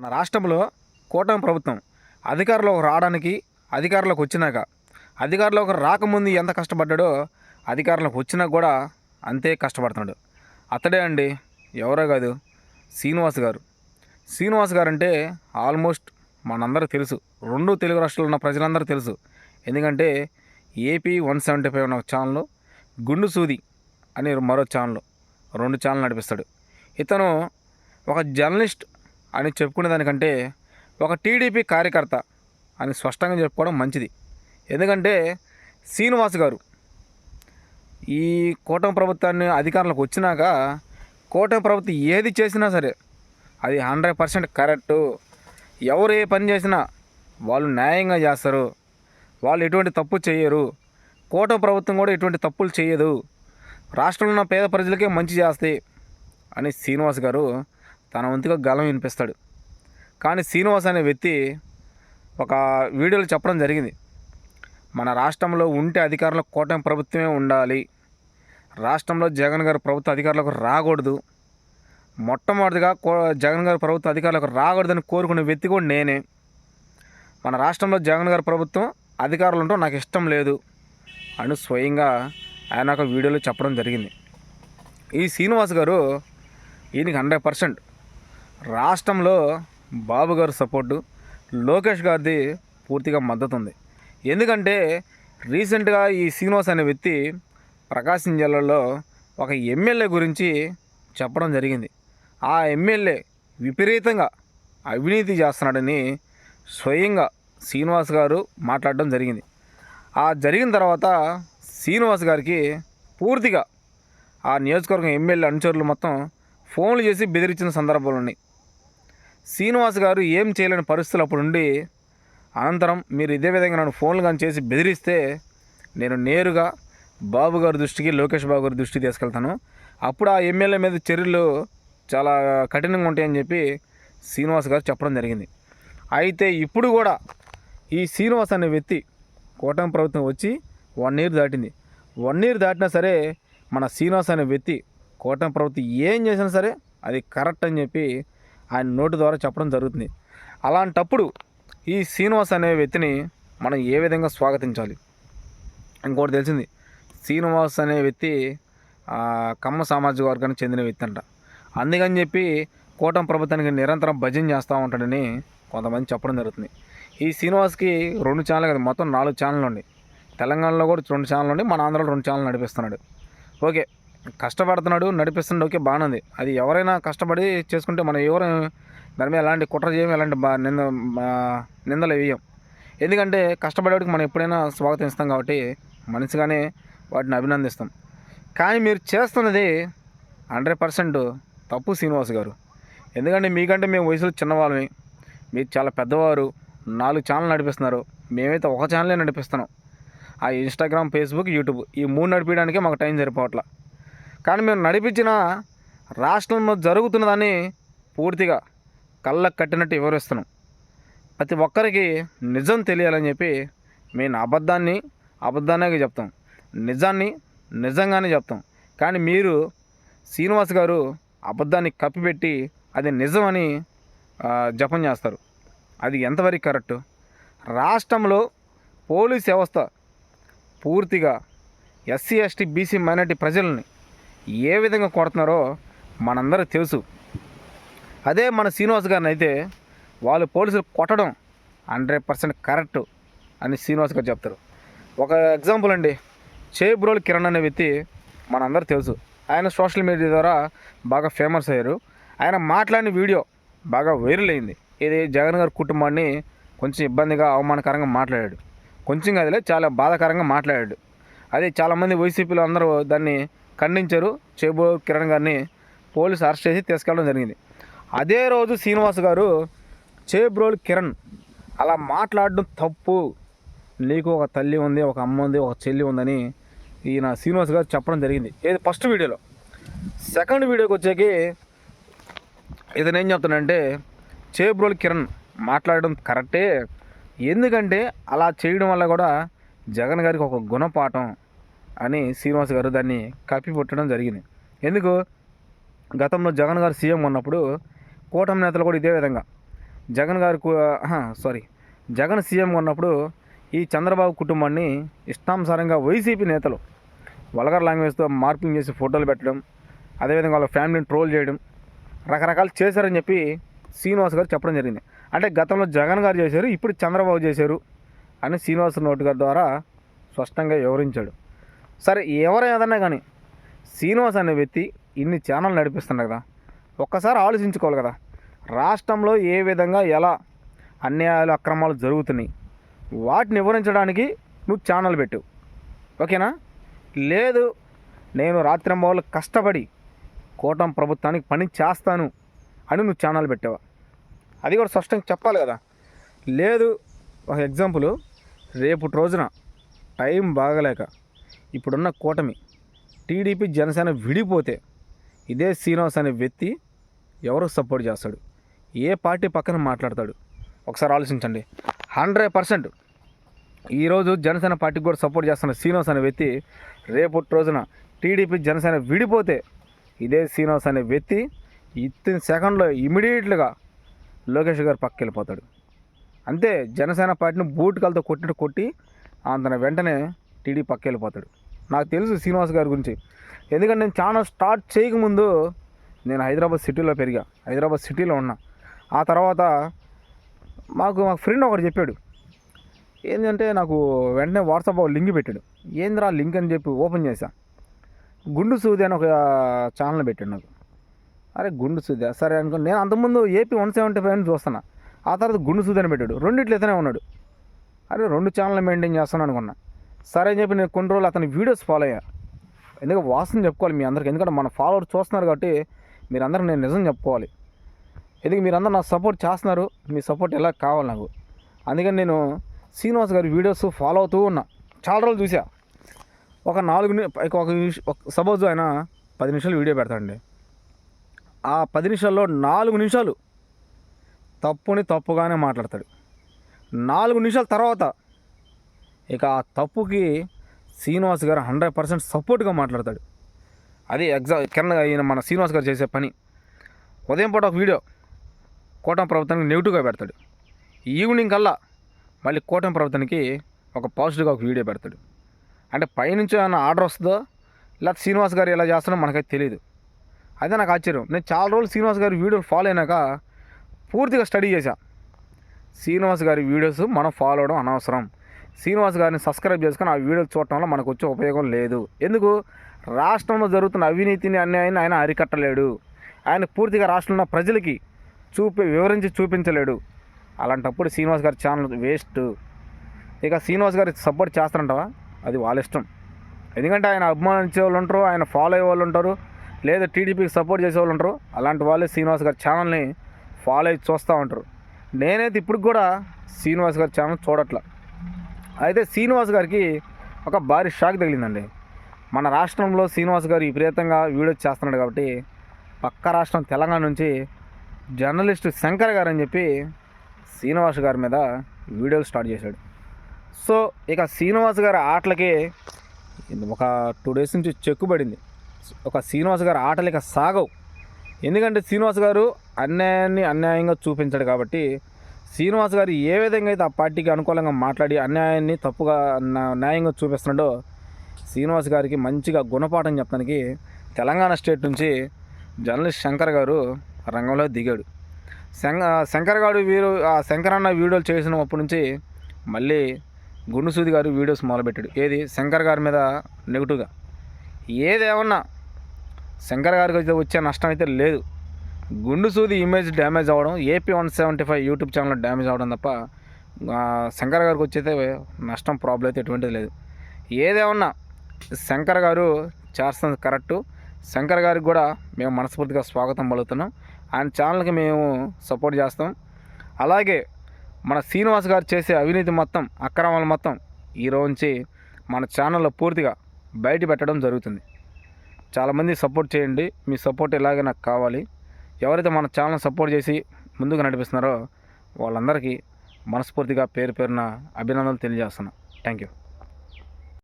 మన రాష్ట్రంలో కూటమి ప్రభుత్వం అధికారంలోకి రావడానికి, అధికారంలోకి వచ్చినాక, అధికారంలోకి రాకముందు ఎంత కష్టపడ్డాడో అధికారంలోకి వచ్చినాక కూడా అంతే కష్టపడుతున్నాడు. అతడే అండి, ఎవరో కాదు, శ్రీనివాస్ గారు. శ్రీనివాస్ గారు అంటే ఆల్మోస్ట్ మనందరికీ తెలుసు, రెండు తెలుగు రాష్ట్రాల్లో ఉన్న ప్రజలందరూ తెలుసు. ఎందుకంటే ఏపీ 175 అనే ఒక ఛానల్, గుండు సూది అని మరో ఛానల్, రెండు ఛానల్ నడిపిస్తాడు. ఇతను ఒక జర్నలిస్ట్ అని చెప్పుకునే దానికంటే ఒక టీడీపీ కార్యకర్త అని స్పష్టంగా చెప్పుకోవడం మంచిది. ఎందుకంటే శ్రీనివాస్ గారు ఈ కూటమి ప్రభుత్వాన్ని అధికారంలోకి వచ్చినాక కూటమి ప్రభుత్వం ఏది చేసినా సరే అది 100% కరెక్టు. ఎవరు ఏ పని చేసినా వాళ్ళు న్యాయంగా చేస్తారు, వాళ్ళు ఎటువంటి తప్పు చేయరు. కూటమి ప్రభుత్వం కూడా ఎటువంటి తప్పులు చేయదు, రాష్ట్రంలో ఉన్న పేద ప్రజలకే మంచి చేస్తాయి అని శ్రీనివాస్ గారు తన వంతుగా గలం వినిపిస్తాడు. కానీ శ్రీనివాస్ అనే వ్యక్తి ఒక వీడియోలో చెప్పడం జరిగింది, మన రాష్ట్రంలో ఉంటే అధికారంలో కూటమి ప్రభుత్వమే ఉండాలి, రాష్ట్రంలో జగన్ గారి ప్రభుత్వ అధికారులకు రాకూడదు, మొట్టమొదటిగా జగన్ గారి ప్రభుత్వ అధికారులకు రాకూడదని కోరుకునే వ్యక్తి కూడా నేనే. మన రాష్ట్రంలో జగన్ గారి ప్రభుత్వం అధికారులు ఉంటూ నాకు ఇష్టం లేదు అని స్వయంగా ఆయన ఒక వీడియోలో చెప్పడం జరిగింది. ఈ శ్రీనివాస్ గారు ఈయనకి 100% రాష్ట్రంలో బాబు గారి సపోర్టు, లోకేష్ గారిది పూర్తిగా మద్దతు ఉంది. ఎందుకంటే రీసెంట్గా ఈ శ్రీనివాస్ అనే వ్యక్తి ప్రకాశం జిల్లాలో ఒక ఎమ్మెల్యే గురించి చెప్పడం జరిగింది. ఆ ఎమ్మెల్యే విపరీతంగా అవినీతి చేస్తున్నాడని స్వయంగా శ్రీనివాస్ గారు మాట్లాడడం జరిగింది. ఆ జరిగిన తర్వాత శ్రీనివాస్ గారికి పూర్తిగా ఆ నియోజకవర్గం ఎమ్మెల్యే అనుచరులు మొత్తం ఫోన్లు చేసి బెదిరించిన సందర్భాలు ఉన్నాయి. శ్రీనివాస్ గారు ఏం చేయలేని పరిస్థితులు అప్పుడు ఉండి, అనంతరం మీరు ఇదే విధంగా నన్ను ఫోన్లు కానీ చేసి బెదిరిస్తే నేను నేరుగా బాబు గారి దృష్టికి, లోకేష్ బాబు గారి దృష్టికి తీసుకెళ్తాను, అప్పుడు ఆ ఎమ్మెల్యే మీద చర్యలు చాలా కఠినంగా ఉంటాయని చెప్పి శ్రీనివాస్ గారు చెప్పడం జరిగింది. అయితే ఇప్పుడు కూడా ఈ శ్రీనివాస్ అనే వ్యక్తి కూటమి ప్రభుత్వం వచ్చి 1 year దాటింది. 1 year దాటినా సరే మన శ్రీనివాస్ అనే వ్యక్తి కూటమి ప్రభుత్వం ఏం చేసినా సరే అది కరెక్ట్ అని చెప్పి ఆయన నోటి ద్వారా చెప్పడం జరుగుతుంది. అలాంటప్పుడు ఈ శ్రీనివాస్ అనే వ్యక్తిని మనం ఏ విధంగా స్వాగతించాలి? ఇంకోటి తెలిసింది, శ్రీనివాస్ అనే వ్యక్తి కమ్మ సామాజిక వర్గానికి చెందిన వ్యక్తి అంట. అందుకని చెప్పి కూటమి ప్రభుత్వానికి నిరంతరం భజన చేస్తూ ఉంటాడని కొంతమంది చెప్పడం జరుగుతుంది. ఈ శ్రీనివాస్కి 2 ఛానల్ కదా, మొత్తం 4 ఛానళ్ళు ఉన్నాయి. తెలంగాణలో కూడా 2 ఛానళ్ళు ఉన్నాయి, మన ఆంధ్రాలో 2 ఛానల్ నడిపిస్తున్నాడు. ఓకే, కష్టపడుతున్నాడు, నడిపిస్తున్నాడు, ఓకే, బాగానే ఉంది. అది ఎవరైనా కష్టపడి చేసుకుంటే మనం ఎవరు దాని మీద ఎలాంటి కుట్ర చేయం, ఎలాంటి నిందలు వేయం. ఎందుకంటే కష్టపడేవాడికి మనం ఎప్పుడైనా స్వాగతిస్తాం కాబట్టి మనసుగానే వాటిని అభినందిస్తాం. కానీ మీరు చేస్తున్నది 100% తప్పు శ్రీనివాస్ గారు. ఎందుకంటే మీకంటే మేము వయసులో చిన్నవాళ్ళమి, మీరు చాలా పెద్దవారు, 4 ఛానల్ నడిపిస్తున్నారు, మేమైతే ఒక ఛానలే నడిపిస్తున్నాం. ఆ ఇన్స్టాగ్రామ్, ఫేస్బుక్, యూట్యూబ్ ఈ 3 నడిపించడానికే మాకు టైం సరిపోవట్ల. కానీ మేము నడిపించిన రాష్ట్రంలో జరుగుతున్నదాన్ని పూర్తిగా కళ్ళకు కట్టినట్టు వివరిస్తున్నాం. ప్రతి ఒక్కరికి నిజం తెలియాలని చెప్పి మేము అబద్ధాన్నే చెప్తాం, నిజాన్ని నిజంగానే చెప్తాం. కానీ మీరు శ్రీనివాస్ గారు అబద్ధాన్ని కప్పిపెట్టి అది నిజమని జపం చేస్తారు. అది ఎంతవరకు కరెక్టు? రాష్ట్రంలో పోలీస్ వ్యవస్థ పూర్తిగా ఎస్సీ, ఎస్టీ, బీసీ మైనారిటీ ప్రజల్ని ఏ విధంగా కొడుతున్నారో మనందరికీ తెలుసు. అదే మన శ్రీనివాస్ గారిని అయితే వాళ్ళు పోలీసులు కొట్టడం 100% కరెక్టు అని శ్రీనివాస్ గారు చెప్తారు. ఒక ఎగ్జాంపుల్ అండి, చేబ్రోలు కిరణ్ అనే వ్యక్తి మనందరూ తెలుసు. ఆయన సోషల్ మీడియా ద్వారా బాగా ఫేమస్ అయ్యారు. ఆయన మాట్లాడిన వీడియో బాగా వైరల్ అయింది. ఇది జగన్ గారి కుటుంబాన్ని కొంచెం ఇబ్బందిగా, అవమానకరంగా మాట్లాడాడు. కొంచెం కదిలే, చాలా బాధాకరంగా మాట్లాడాడు. అది చాలామంది వైసీపీలో అందరూ దాన్ని ఖండించారు. చేబ్రోలు కిరణ్ గారిని పోలీసు అరెస్ట్ చేసి తీసుకెళ్ళడం జరిగింది. అదే రోజు శ్రీనివాస్ గారు చేబ్రోలు కిరణ్ అలా మాట్లాడడం తప్పు, నీకు ఒక తల్లి ఉంది, ఒక అమ్మ ఉంది, ఒక చెల్లి ఉందని ఈయన శ్రీనివాస్ గారు చెప్పడం జరిగింది. ఏది ఫస్ట్ వీడియోలో. సెకండ్ వీడియోకి వచ్చేకి ఇతను ఏం చెప్తాడంటే, చేబ్రోలు కిరణ్ మాట్లాడడం కరెక్టే, ఎందుకంటే అలా చేయడం వల్ల కూడా జగన్ గారికి ఒక గుణపాఠం అని శ్రీనివాస్ గారు దాన్ని కప్పిపుట్టడం జరిగింది. ఎందుకు? గతంలో జగన్ గారు సీఎం ఉన్నప్పుడు కూటమి నేతలు కూడా ఇదే విధంగా జగన్ గారు జగన్ సీఎంగా ఉన్నప్పుడు ఈ చంద్రబాబు కుటుంబాన్ని ఇష్టానుసారంగా వైసీపీ నేతలు వల్గర్ లాంగ్వేజ్తో మార్పింగ్ చేసి ఫోటోలు పెట్టడం, అదేవిధంగా వాళ్ళ ఫ్యామిలీని ట్రోల్ చేయడం రకరకాలు చేశారని చెప్పి శ్రీనివాస్ గారు చెప్పడం జరిగింది. అంటే గతంలో జగన్ గారు చేశారు, ఇప్పుడు చంద్రబాబు చేశారు అని శ్రీనివాస్ నోటి గారి ద్వారా స్పష్టంగా వివరించాడు. సరే ఎవరైనా కానీ శ్రీనివాస్ అనే వ్యక్తి ఇన్ని ఛానల్ నడిపిస్తున్నాడు కదా, ఒక్కసారి ఆలోచించుకోవాలి కదా. రాష్ట్రంలో ఏ విధంగా ఎలా అన్యాయాలు అక్రమాలు జరుగుతున్నాయి వాటిని వివరించడానికి నువ్వు ఛానల్ పెట్టు, ఓకేనా? లేదు నేను రాత్రింబవళ్ళు కష్టపడి కూటమి ప్రభుత్వానికి పని చేస్తాను అని నువ్వు ఛానల్ పెట్టావా, అది కూడా స్పష్టంగా చెప్పాలి కదా. లేదు ఒక ఎగ్జాంపుల్, రేపటి రోజున టైం బాగలేక ఇప్పుడున్న కూటమి టీడీపీ జనసేన విడిపోతే ఇదే శ్రీనివాస్ అనే వ్యక్తి ఎవరు సపోర్ట్ చేస్తాడు, ఏ పార్టీ పక్కన మాట్లాడతాడు? ఒకసారి ఆలోచించండి. 100% ఈరోజు జనసేన పార్టీకి కూడా సపోర్ట్ చేస్తున్న శ్రీనివాస్ అనే వ్యక్తి రేపటి రోజున టీడీపీ జనసేన విడిపోతే ఇదే శ్రీనివాస్ అనే వ్యక్తి వితిన్ సెకండ్లో ఇమీడియట్గా లోకేష్ గారు పక్కకి వెళ్ళిపోతాడు. అంతే, జనసేన పార్టీని బూటుకాలతో కొట్టి తన వెంటనే టీడీ పక్కకి వెళ్ళిపోతాడు. నాకు తెలుసు శ్రీనివాస్ గారి గురించి, ఎందుకంటే నేను ఛానల్ స్టార్ట్ చేయకముందు నేను హైదరాబాద్ సిటీలో పెరిగా, హైదరాబాద్ సిటీలో ఉన్నా. ఆ తర్వాత మాకు ఫ్రెండ్ ఒకటి చెప్పాడు, ఏంటంటే నాకు వెంటనే వాట్సాప్ లింక్ పెట్టాడు. ఏందిరా లింక్ అని చెప్పి ఓపెన్ చేశా, గుండు సూది అని ఒక ఛానల్ పెట్టాడు నాకు. అరే గుండు సూది సరే అనుకో, నేను అంతకుముందు ఏపీ 175 అని చూస్తున్నా, ఆ తర్వాత గుండు సూది అని పెట్టాడు. రెండిట్లు ఇతనే ఉన్నాడు. అరే 2 ఛానల్ మెయింటైన్ చేస్తాను అనుకున్నా. సరే అని చెప్పి నేను కొన్ని రోజులు అతని వీడియోస్ ఫాలో అయ్యా. ఎందుకంటే వాసన చెప్పుకోవాలి మీ అందరికి, ఎందుకంటే మన ఫాలోవర్స్ చూస్తున్నారు కాబట్టి మీరందరూ నేను నిజం చెప్పుకోవాలి. ఎందుకు మీరందరూ నాకు సపోర్ట్ చేస్తున్నారు, మీ సపోర్ట్ ఎలా కావాలి నాకు. అందుకని నేను శ్రీనివాస్ గారి వీడియోస్ ఫాలో అవుతూ ఉన్నా. చాలా రోజులు చూసా. ఒక సపోజ్ ఆయన 10 నిమిషాలు వీడియో పెడతాడండి. ఆ 10 నిమిషాల్లో 4 నిమిషాలు తప్పుని తప్పుగానే మాట్లాడతాడు. 4 నిమిషాల తర్వాత ఇక ఆ తప్పుకి శ్రీనివాస్ గారు 100% సపోర్ట్గా మాట్లాడతాడు. అది ఈయన మన శ్రీనివాస్ గారు చేసే పని. ఉదయం పూట ఒక వీడియో కూటమి ప్రభుత్వానికి నెగిటివ్గా పెడతాడు, ఈవినింగ్ కల్లా మళ్ళీ కూటమి ప్రభుత్వానికి ఒక పాజిటివ్గా ఒక వీడియో పెడతాడు. అంటే పైనుంచి ఏమైనా ఆర్డర్ వస్తుందో లేకపోతే శ్రీనివాస్ గారు ఎలా చేస్తాడో మనకైతే తెలియదు. అదే నాకు ఆశ్చర్యం. నేను చాలా రోజులు శ్రీనివాస్ గారి వీడియోలు ఫాలో అయినాక పూర్తిగా స్టడీ చేశా. శ్రీనివాస్ గారి వీడియోస్ మనం ఫాలో అవడం అనవసరం, శ్రీనివాస్ గారిని సబ్స్క్రైబ్ చేసుకొని ఆ వీడియోలు చూడటం వల్ల మనకు వచ్చే ఉపయోగం లేదు. ఎందుకు? రాష్ట్రంలో జరుగుతున్న అవినీతిని అన్యాయాన్ని ఆయన అరికట్టలేడు, ఆయన పూర్తిగా రాష్ట్రంలో ప్రజలకి వివరించి చూపించలేడు. అలాంటప్పుడు శ్రీనివాస్ గారి ఛానల్ వేస్ట్. ఇక శ్రీనివాస్ గారికి సపోర్ట్ చేస్తారంటావా, అది వాళ్ళ ఇష్టం. ఎందుకంటే ఆయన అభిమానించే వాళ్ళు ఉంటారు, ఆయన ఫాలో అయ్యే వాళ్ళు ఉంటారు, లేదా టీడీపీకి సపోర్ట్ చేసే వాళ్ళు ఉంటారు. అలాంటి వాళ్ళే శ్రీనివాస్ గారి ఛానల్ని ఫాలో అయ్యి చూస్తూ ఉంటారు. నేనైతే ఇప్పుడు కూడా శ్రీనివాస్ గారి ఛానల్ చూడట్లా. అయితే శ్రీనివాస్ గారికి ఒక భారీ షాక్ తగిలిందండి. మన రాష్ట్రంలో శ్రీనివాస్ గారు విపరీతంగా వీడియోస్ చేస్తున్నాడు కాబట్టి పక్క రాష్ట్రం తెలంగాణ నుంచి జర్నలిస్టు శంకర్ గారు అని చెప్పి శ్రీనివాస్ గారి మీద వీడియోలు స్టార్ట్ చేశాడు. సో ఇక శ్రీనివాస్ గారి ఆటలకి ఒక 2 days నుంచి చెక్కుబడింది. ఒక శ్రీనివాస్ గారి ఆటలు ఇక సాగవు. ఎందుకంటే శ్రీనివాస్ గారు అన్యాయంగా చూపించాడు కాబట్టి శ్రీనివాస్ గారు ఏ విధంగా అయితే ఆ పార్టీకి అనుకూలంగా మాట్లాడి అన్యాయాన్ని తప్పుగా న్యాయంగా చూపిస్తున్నాడో శ్రీనివాస్ గారికి మంచిగా గుణపాఠం చెప్పడానికి తెలంగాణ స్టేట్ నుంచి జర్నలిస్ట్ శంకర్ గారు రంగంలో దిగాడు. శంకర్ గారు శంకర్ అన్న వీడియోలు చేసినప్పటి నుంచి మళ్ళీ గుండు సూది గారు వీడియోస్ మొదలుపెట్టాడు. ఏది? శంకర్ గారి మీద నెగిటివ్గా. ఏదేమన్నా శంకర్ గారికి అయితే వచ్చే నష్టం అయితే లేదు. గుండు సూది ఇమేజ్ డ్యామేజ్ అవ్వడం, ఏపీ 175 యూట్యూబ్ ఛానల్ డ్యామేజ్ అవ్వడం తప్ప శంకర్ గారికి వచ్చైతే నష్టం ప్రాబ్లం అయితే ఎటువంటిది లేదు. ఏదేమన్నా శంకర్ గారు చేస్తుంది కరెక్టు. శంకర్ గారికి కూడా మేము మనస్ఫూర్తిగా స్వాగతం పలుకుతున్నాం. ఆయన ఛానల్కి మేము సపోర్ట్ చేస్తాం. అలాగే మన శ్రీనివాస్ గారు చేసే అవినీతి మొత్తం, అక్రమాలు మొత్తం ఈరోజు మన ఛానల్లో పూర్తిగా బయట పెట్టడం జరుగుతుంది. చాలామంది సపోర్ట్ చేయండి, మీ సపోర్ట్ ఇలాగే నాకు కావాలి. ఎవరైతే మన ఛానల్ సపోర్ట్ చేసి ముందుకు నడిపిస్తున్నారో వాళ్ళందరికీ మనస్ఫూర్తిగా పేరున అభినందనలు తెలియజేస్తున్నాను. Thank you.